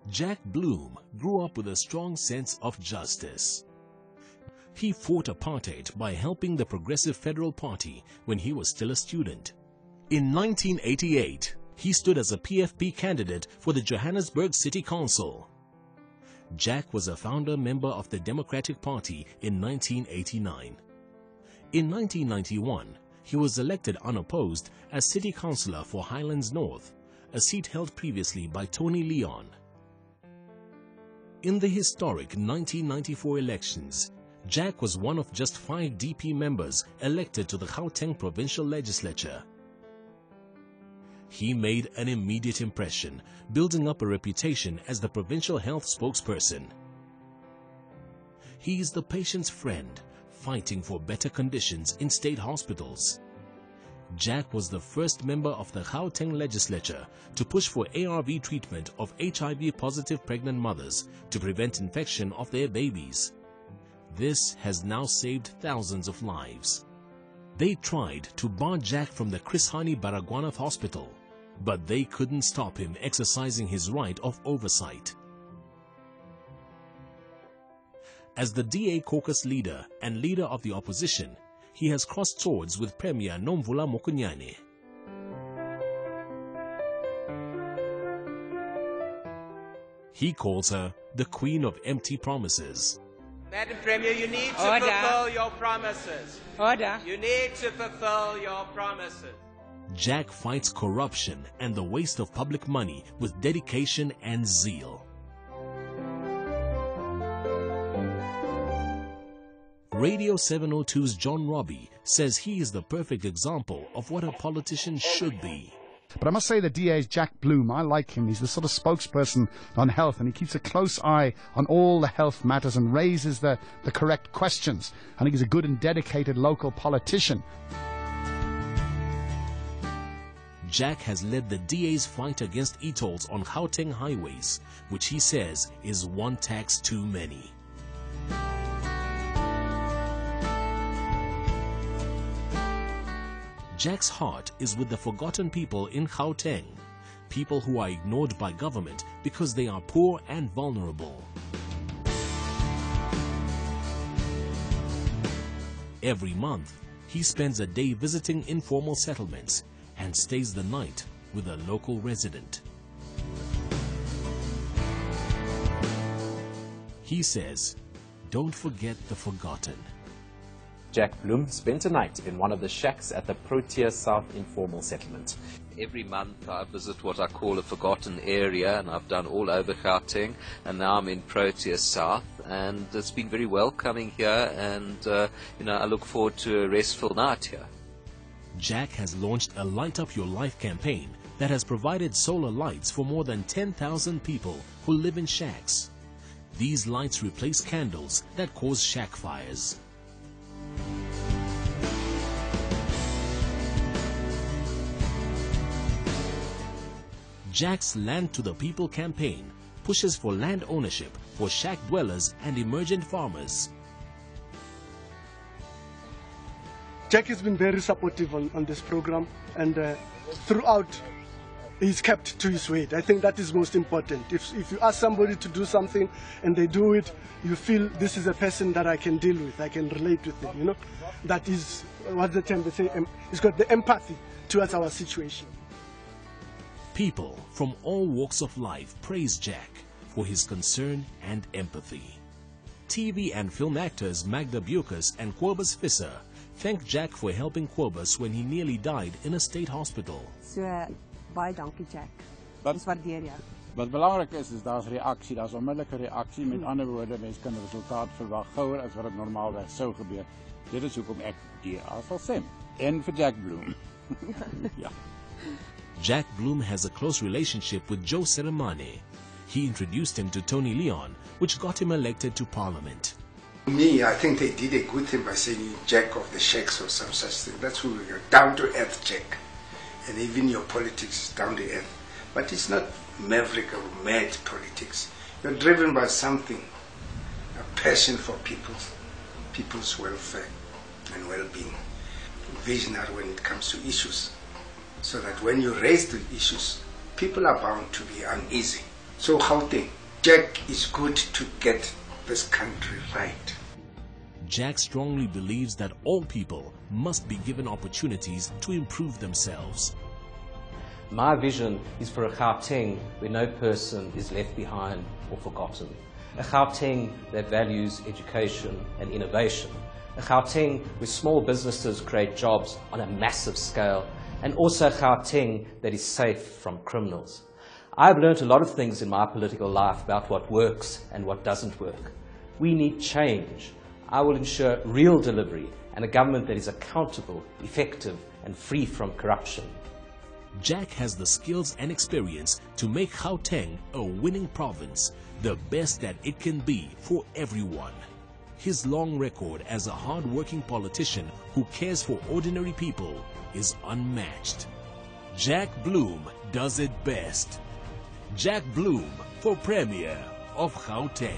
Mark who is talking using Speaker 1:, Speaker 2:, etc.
Speaker 1: Jack Bloom grew up with a strong sense of justice. He fought apartheid by helping the Progressive Federal Party when he was still a student. In 1988, he stood as a PFP candidate for the Johannesburg City Council. Jack was a founder member of the Democratic Party in 1989. In 1991, he was elected unopposed as City Councillor for Highlands North, a seat held previously by Tony Leon. In the historic 1994 elections, Jack was one of just 5 DP members elected to the Gauteng Provincial Legislature. He made an immediate impression, building up a reputation as the provincial health spokesperson. He is the patient's friend, fighting for better conditions in state hospitals. Jack was the first member of the Gauteng legislature to push for ARV treatment of HIV-positive pregnant mothers to prevent infection of their babies. This has now saved thousands of lives. They tried to bar Jack from the Chris Hani Baragwanath Hospital, but they couldn't stop him exercising his right of oversight. As the DA caucus leader and leader of the opposition, he has crossed swords with Premier Nomvula Mokunyane. He calls her the Queen of Empty Promises.
Speaker 2: Madam Premier, you need to fulfill your promises.
Speaker 3: Order.
Speaker 2: You need to fulfill your promises.
Speaker 1: Jack fights corruption and the waste of public money with dedication and zeal. Radio 702's John Robbie says he is the perfect example of what a politician should be.
Speaker 4: But I must say the DA is Jack Bloom. I like him. He's the sort of spokesperson on health, and he keeps a close eye on all the health matters and raises the correct questions. I think he's a good and dedicated local politician.
Speaker 1: Jack has led the DA's fight against e-tolls on Gauteng highways, which he says is one tax too many. Jack's heart is with the forgotten people in Gauteng, people who are ignored by government because they are poor and vulnerable. Every month, he spends a day visiting informal settlements and stays the night with a local resident. He says, "Don't forget the forgotten."
Speaker 5: Jack Bloom spent a night in one of the shacks at the Protea South Informal Settlement.
Speaker 6: Every month I visit what I call a forgotten area, and I've done all over Gauteng, and now I'm in Protea South, and it's been very welcoming here, and I look forward to a restful night here.
Speaker 1: Jack has launched a Light Up Your Life campaign that has provided solar lights for more than 10,000 people who live in shacks. These lights replace candles that cause shack fires. Jack's Land to the People campaign pushes for land ownership for shack dwellers and emergent farmers.
Speaker 7: Jack has been very supportive on this program, and throughout he's kept to his word. I think that is most important. If you ask somebody to do something and they do it, you feel this is a person that I can deal with, I can relate with him, That is what the term they say, he's got the empathy towards our situation.
Speaker 1: People from all walks of life praise Jack for his concern and empathy. TV and film actors Magda Bucas and Kobus Visser thank Jack for helping Kobus when he nearly died in a state hospital.
Speaker 3: So, baie dankie Jack. Ons waardeer jou.
Speaker 8: Wat belangrijk is daar's reaksie, daar's onmiddellijke reaksie. Met andere woorden, mens kan 'n resultaat verwag gouer as wat dit normaalweg sou gebeur. Dit is hoekom ek die sal stem. En vir Jack Bloom. Ja.
Speaker 1: Jack Bloom has a close relationship with Joe Seremane. He introduced him to Tony Leon, which got him elected to Parliament.
Speaker 9: Me, I think they did a good thing by saying Jack of the Shacks or some such thing. That's who we are, down-to-earth Jack. And even your politics is down-to-earth. But it's not maverick or mad politics. You're driven by something, a passion for people's welfare and well-being. Visionary when it comes to issues. So that when you raise the issues, people are bound to be uneasy. So Gauteng, Jack is good to get this country right.
Speaker 1: Jack strongly believes that all people must be given opportunities to improve themselves.
Speaker 5: My vision is for a Gauteng where no person is left behind or forgotten. A Gauteng that values education and innovation. A Gauteng where small businesses create jobs on a massive scale. And also a Gauteng that is safe from criminals. I've learned a lot of things in my political life about what works and what doesn't work. We need change. I will ensure real delivery and a government that is accountable, effective and free from corruption.
Speaker 1: Jack has the skills and experience to make Gauteng a winning province, the best that it can be for everyone. His long record as a hard-working politician who cares for ordinary people is unmatched. Jack Bloom does it best. Jack Bloom for Premier of Gauteng.